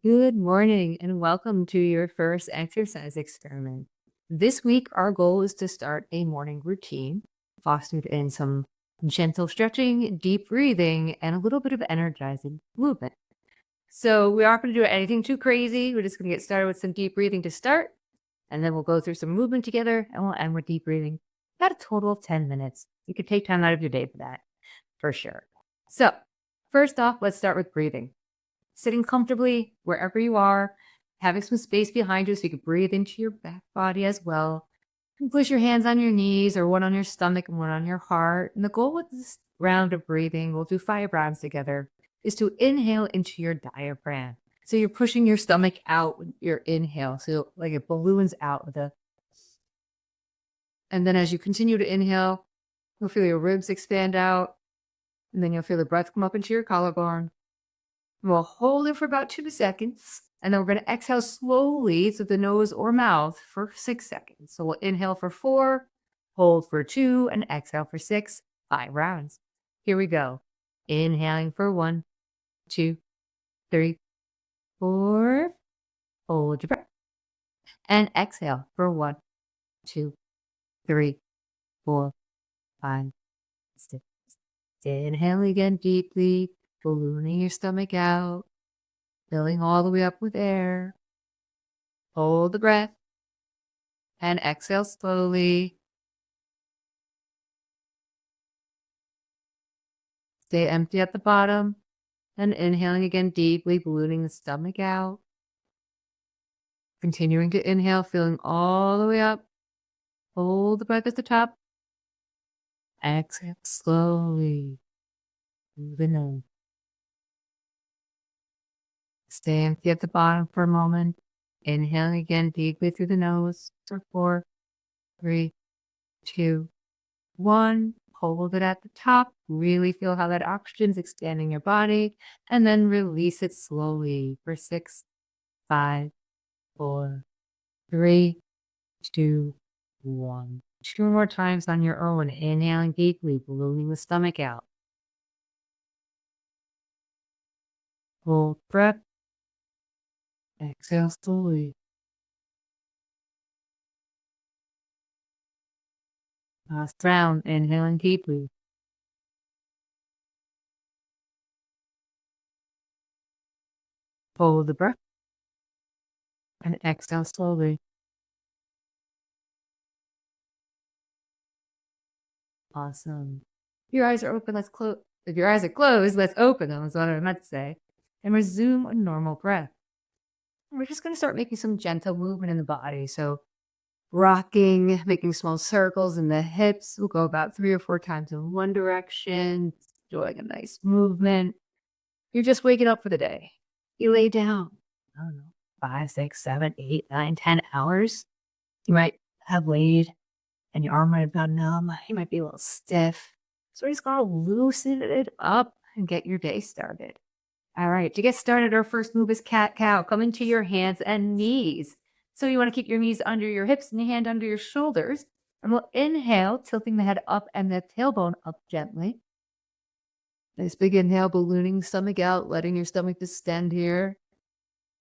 Good morning and welcome to your first exercise experiment. This week, our goal is to start a morning routine fostered in some gentle stretching, deep breathing, and a little bit of energizing movement. So, we aren't going to do anything too crazy. We're just going to get started with some deep breathing to start, and then we'll go through some movement together and we'll end with deep breathing. About a total of 10 minutes. You could take time out of your day for that, for sure. So, first off, let's start with breathing. Sitting comfortably wherever you are, having some space behind you so you can breathe into your back body as well. You can place your hands on your knees or one on your stomach and one on your heart. And the goal with this round of breathing, we'll do 5 rounds together, is to inhale into your diaphragm. So you're pushing your stomach out with your inhale. So like it balloons out with a, and then as you continue to inhale, you'll feel your ribs expand out. And then you'll feel the breath come up into your collarbone. We'll hold it for about 2 seconds, and then we're going to exhale slowly through the nose or mouth for 6 seconds. So we'll inhale for 4, hold for 2, and exhale for 6, 5 rounds. Here we go. Inhaling for 1, 2, 3, 4. Hold your breath. And exhale for 1, 2, 3, 4, 5, 6. Inhale again deeply, ballooning your stomach out, filling all the way up with air. Hold the breath and exhale slowly. Stay empty at the bottom and inhaling again deeply, ballooning the stomach out. Continuing to inhale, filling all the way up. Hold the breath at the top. Exhale slowly through the nose. Stay empty at the bottom for a moment. Inhaling again deeply through the nose for 4, 3, 2, 1. Hold it at the top. Really feel how that oxygen's expanding your body. And then release it slowly for 6, 5, 4, 3, 2, 1. 2 more times on your own. Inhaling deeply, ballooning the stomach out. Hold breath. Exhale slowly. Last round. Inhaling deeply. Hold the breath. And exhale slowly. Awesome. Your eyes are open. Let's close. If your eyes are closed, let's open them. That's what I meant to say. And resume a normal breath. We're just going to start making some gentle movement in the body. So rocking, making small circles in the hips. We'll go about 3 or 4 times in one direction, doing a nice movement. You're just waking up for the day. You lay down, I don't know, 5, 6, 7, 8, 9, 10 hours. You might have laid and your arm might have gone numb. You might be a little stiff. So we're just going to loosen it up and get your day started. All right, to get started, our first move is cat-cow. Come into your hands and knees. So you want to keep your knees under your hips and your hand under your shoulders. And we'll inhale, tilting the head up and the tailbone up gently. Nice big inhale, ballooning stomach out, letting your stomach distend here.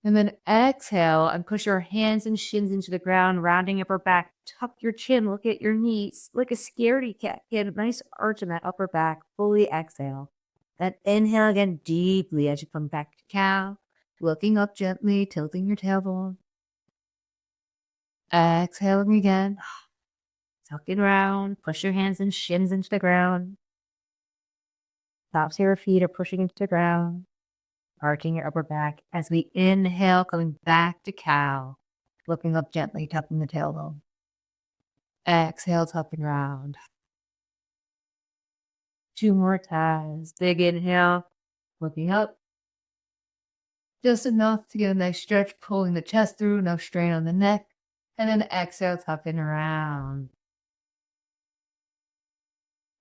And then exhale and push your hands and shins into the ground, rounding upper back. Tuck your chin, look at your knees, like a scaredy cat. Get a nice arch in that upper back. Fully exhale. Then inhale again deeply as you come back to cow. Looking up gently, tilting your tailbone. Exhaling again. Tuck it around. Push your hands and shins into the ground. Tops of your feet are pushing into the ground. Arching your upper back as we inhale, coming back to cow. Looking up gently, tucking the tailbone. Exhale, tucking round. 2 more times. Big inhale, looking up. Just enough to get a nice stretch, pulling the chest through, no strain on the neck. And then exhale, tucking around.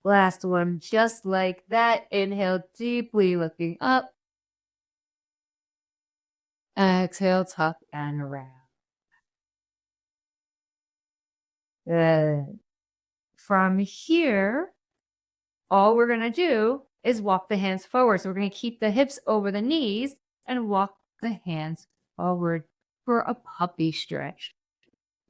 Last one, just like that. Inhale deeply, looking up. Exhale, tuck and around. Good. From here, all we're going to do is walk the hands forward. So we're going to keep the hips over the knees and walk the hands forward for a puppy stretch.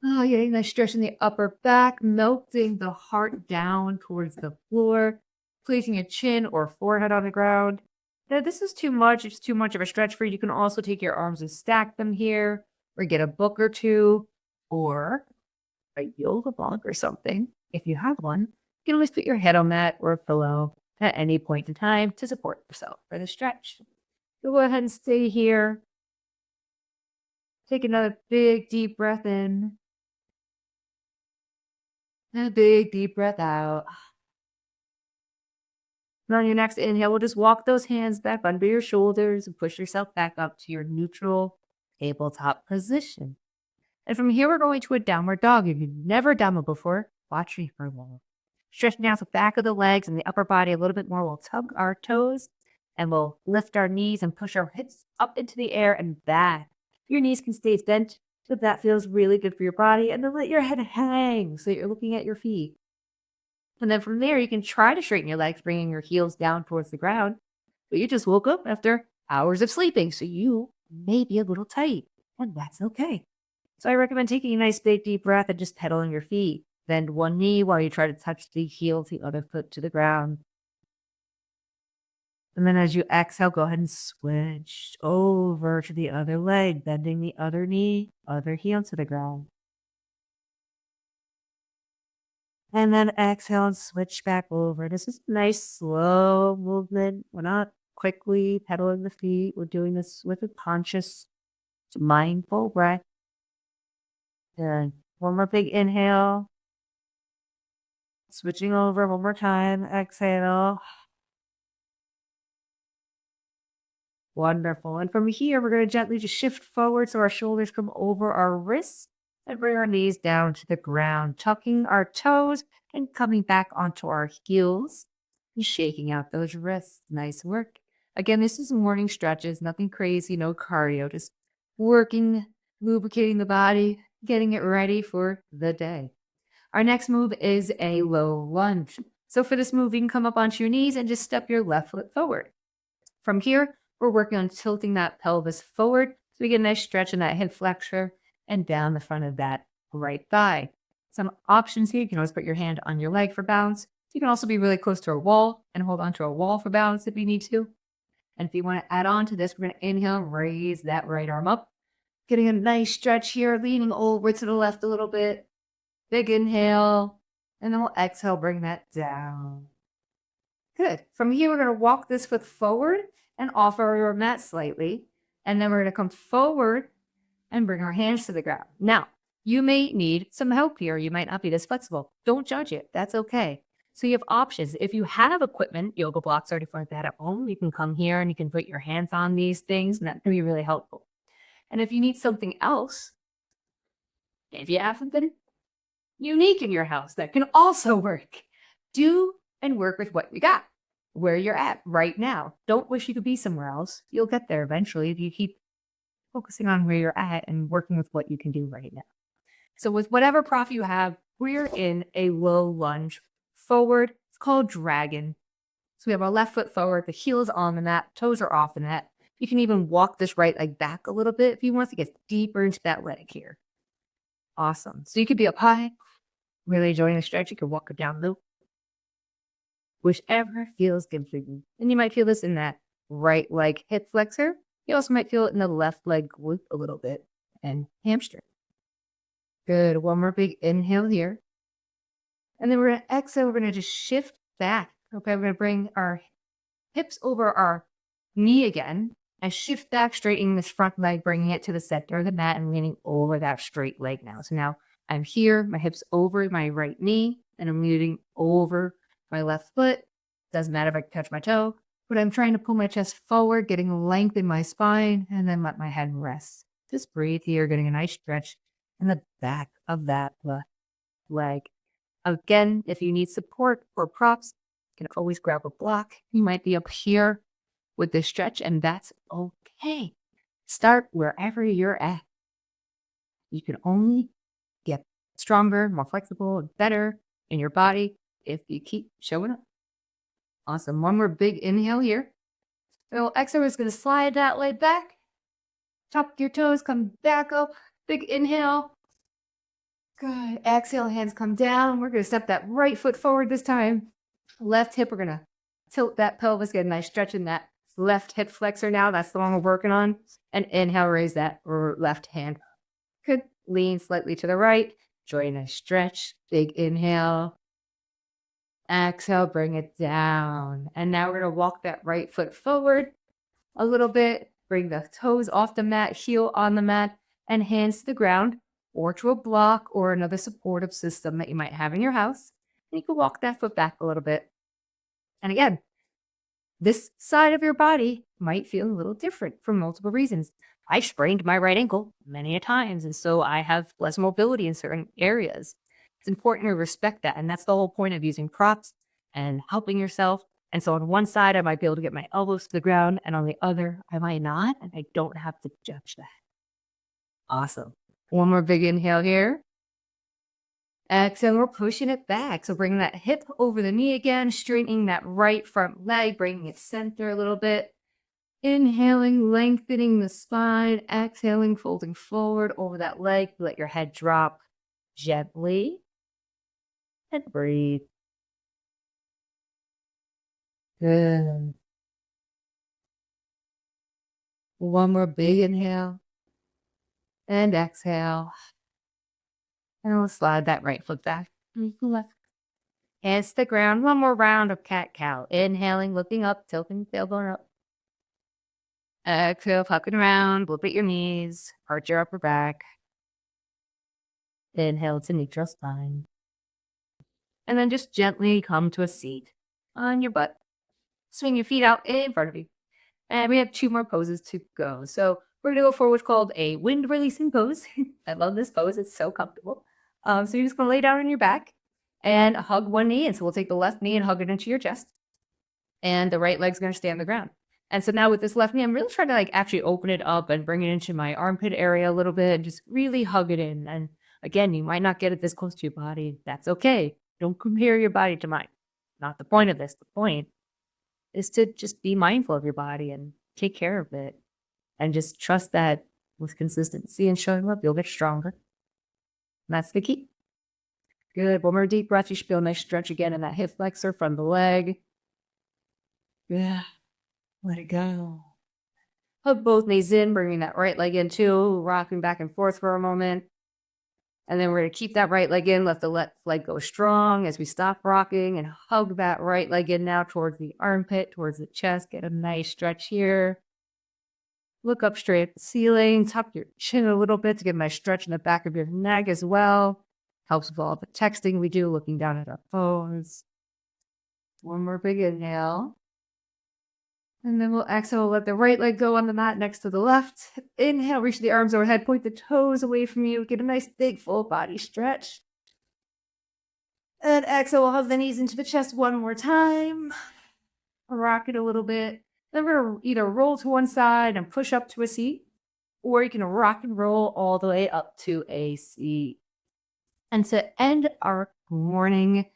Oh, getting that stretch in the upper back, melting the heart down towards the floor, placing your chin or forehead on the ground. Now, this is too much. It's too much of a stretch for you. You can also take your arms and stack them here, or get a book or two, or a yoga block or something. If you have one, you can always put your head on that or a pillow at any point in time to support yourself for the stretch. So go ahead and stay here. Take another big deep breath in and a big deep breath out. And on your next inhale, we'll just walk those hands back under your shoulders and push yourself back up to your neutral tabletop position. And from here, we're going to a downward dog. If you've never done it before, watch me for a moment. Stretching out the back of the legs and the upper body a little bit more. We'll tug our toes and we'll lift our knees and push our hips up into the air and back. Your knees can stay bent if that feels really good for your body. And then let your head hang so you're looking at your feet. And then from there, you can try to straighten your legs, bringing your heels down towards the ground. But you just woke up after hours of sleeping, so you may be a little tight, and that's okay. So I recommend taking a nice big deep breath and just pedaling your feet. Bend one knee while you try to touch the heel of the other foot to the ground. And then as you exhale, go ahead and switch over to the other leg, bending the other knee, other heel to the ground. And then exhale and switch back over. This is a nice slow movement. We're not quickly pedaling the feet. We're doing this with a conscious, mindful breath. And one more big inhale. Switching over one more time. Exhale. Wonderful. And from here, we're going to gently just shift forward so our shoulders come over our wrists and bring our knees down to the ground, tucking our toes and coming back onto our heels and shaking out those wrists. Nice work. Again, this is morning stretches, nothing crazy, no cardio, just working, lubricating the body, getting it ready for the day. Our next move is a low lunge. So for this move, you can come up onto your knees and just step your left foot forward. From here, we're working on tilting that pelvis forward so we get a nice stretch in that hip flexor and down the front of that right thigh. Some options here. You can always put your hand on your leg for balance. You can also be really close to a wall and hold onto a wall for balance if you need to. And if you want to add on to this, we're going to inhale, raise that right arm up. Getting a nice stretch here, leaning over to the left a little bit. Big inhale. And then we'll exhale, bring that down. Good. From here, we're going to walk this foot forward and off our mat slightly. And then we're going to come forward and bring our hands to the ground. Now, you may need some help here. You might not be this flexible. Don't judge it. That's okay. So you have options. If you have equipment, yoga blocks or anything like that at home, you can come here and you can put your hands on these things, and that can be really helpful. And if you need something else, if you have something unique in your house that can also work, do and work with what you got, where you're at right now. Don't wish you could be somewhere else. You'll get there eventually if you keep focusing on where you're at and working with what you can do right now. So with whatever prop you have, we're in a low lunge forward. It's called dragon. So we have our left foot forward, the heel is on the mat, toes are off the mat. You can even walk this right leg back a little bit if you want to get deeper into that leg here. Awesome. So you could be up high, really enjoying the stretch. You could walk it down low. Whichever feels good for you. And you might feel this in that right leg hip flexor. You also might feel it in the left leg glute a little bit and hamstring. Good. One more big inhale here. And then we're going to exhale. We're going to just shift back. Okay. We're going to bring our hips over our knee again and shift back, straightening this front leg, bringing it to the center of the mat and leaning over that straight leg now. So now I'm here, my hips over my right knee, and I'm leaning over my left foot. Doesn't matter if I touch my toe, but I'm trying to pull my chest forward, getting length in my spine, and then let my head rest. Just breathe here, getting a nice stretch in the back of that left leg. Again, if you need support or props, you can always grab a block. You might be up here with this stretch, and that's okay. Start wherever you're at. You can only get stronger, more flexible, and better in your body if you keep showing up. Awesome. One more big inhale here. Little exhale is going to slide that leg back. Tuck your toes, come back up. Big inhale. Good. Exhale, hands come down. We're going to step that right foot forward this time. Left hip, we're going to tilt that pelvis, get a nice stretch in that left hip flexor now. That's the one we're working on. And inhale, raise that left hand. Good. Lean slightly to the right. Join a stretch. Big inhale. Exhale, bring it down. And now we're going to walk that right foot forward a little bit. Bring the toes off the mat, heel on the mat, and hands to the ground or to a block or another supportive system that you might have in your house. And you can walk that foot back a little bit. And again, this side of your body might feel a little different for multiple reasons. I sprained my right ankle many a times, and so I have less mobility in certain areas. It's important to respect that, and that's the whole point of using props and helping yourself. And so on one side, I might be able to get my elbows to the ground, and on the other, I might not, and I don't have to judge that. Awesome. One more big inhale here. Exhale, we're pushing it back. So bring that hip over the knee again, straightening that right front leg, bringing it center a little bit. Inhaling, lengthening the spine. Exhaling, folding forward over that leg. Let your head drop gently. And breathe. Good. One more big inhale. And exhale. And we'll slide that right foot back. Left. Hands to the ground. One more round of cat-cow. Inhaling, looking up, tilting the tailbone up. Exhale, pucking around, blip at your knees, arch your upper back. Inhale to neutral spine. And then just gently come to a seat on your butt. Swing your feet out in front of you. And we have 2 more poses to go. So we're going to go for what's called a wind releasing pose. I love this pose. It's so comfortable. So you're just going to lay down on your back and hug one knee. And so we'll take the left knee and hug it into your chest. And the right leg's going to stay on the ground. And so now with this left knee, I'm really trying to actually open it up and bring it into my armpit area a little bit and just really hug it in. And again, you might not get it this close to your body. That's okay. Don't compare your body to mine. Not the point of this. The point is to just be mindful of your body and take care of it. And just trust that with consistency and showing up, you'll get stronger. And that's the key. Good. One more deep breath. You should feel a nice stretch again in that hip flexor from the leg. Yeah. Let it go. Hug both knees in, bringing that right leg in too, rocking back and forth for a moment. And then we're going to keep that right leg in, let the left leg go strong as we stop rocking and hug that right leg in now towards the armpit, towards the chest. Get a nice stretch here. Look up straight at the ceiling, tuck your chin a little bit to get a nice stretch in the back of your neck as well. Helps with all the texting we do, looking down at our phones. One more big inhale. And then we'll exhale, let the right leg go on the mat next to the left. Inhale, reach the arms overhead, point the toes away from you. Get a nice big full body stretch. And exhale, we'll hug the knees into the chest one more time. Rock it a little bit. Then we're going to either roll to one side and push up to a seat, or you can rock and roll all the way up to a seat. And to end our morning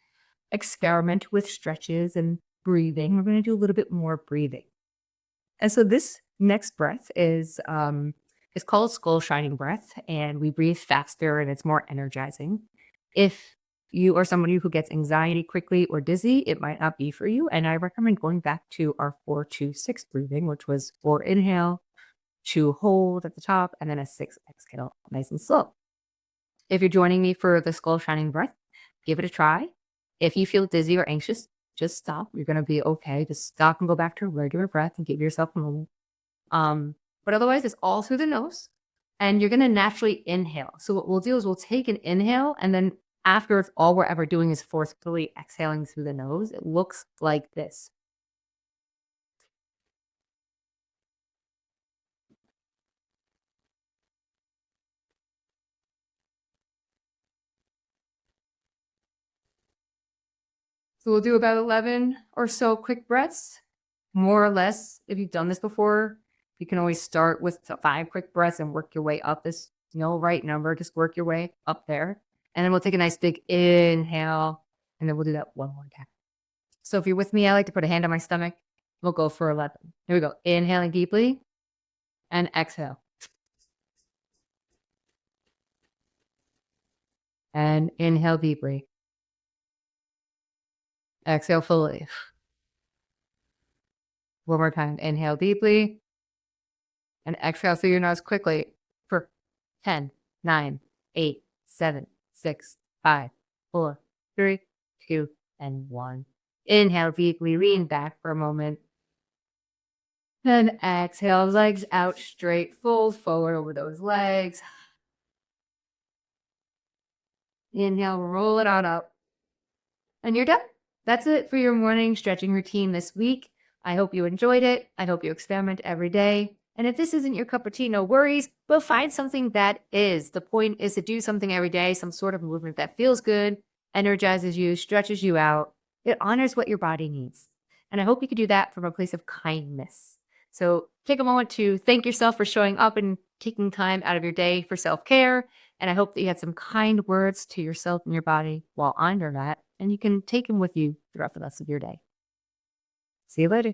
experiment with stretches and breathing, we're going to do a little bit more breathing. And so this next breath is called skull shining breath, and we breathe faster and it's more energizing. If you are somebody who gets anxiety quickly or dizzy, it might not be for you. And I recommend going back to our 4-2-6 breathing, which was 4 inhale, 2 hold at the top, and then a 6 exhale, nice and slow. If you're joining me for the skull shining breath, give it a try. If you feel dizzy or anxious, just stop. You're going to be okay. Just stop and go back to a regular breath and give yourself a moment. But otherwise, it's all through the nose. And you're going to naturally inhale. So what we'll do is we'll take an inhale, and then afterwards, all we're ever doing is forcefully exhaling through the nose. It looks like this. So we'll do about 11 or so quick breaths, more or less. If you've done this before, you can always start with 5 quick breaths and work your way up. This no right number, just work your way up there. And then we'll take a nice big inhale, and then we'll do that one more time. So if you're with me, I like to put a hand on my stomach. We'll go for 11. Here we go. Inhaling deeply and exhale. And inhale deeply. Exhale fully. One more time. Inhale deeply and exhale through your nose quickly for 10, 9, 8, 7, 6, 5, 4, 3, 2, and 1. Inhale deeply, lean back for a moment. Then exhale, legs out straight, fold forward over those legs. Inhale, roll it on up. And you're done. That's it for your morning stretching routine this week. I hope you enjoyed it. I hope you experiment every day. And if this isn't your cup of tea, no worries, but find something that is. The point is to do something every day, some sort of movement that feels good, energizes you, stretches you out. It honors what your body needs. And I hope you can do that from a place of kindness. So take a moment to thank yourself for showing up and taking time out of your day for self-care. And I hope that you had some kind words to yourself and your body while under that, and you can take them with you throughout the rest of your day. See you later.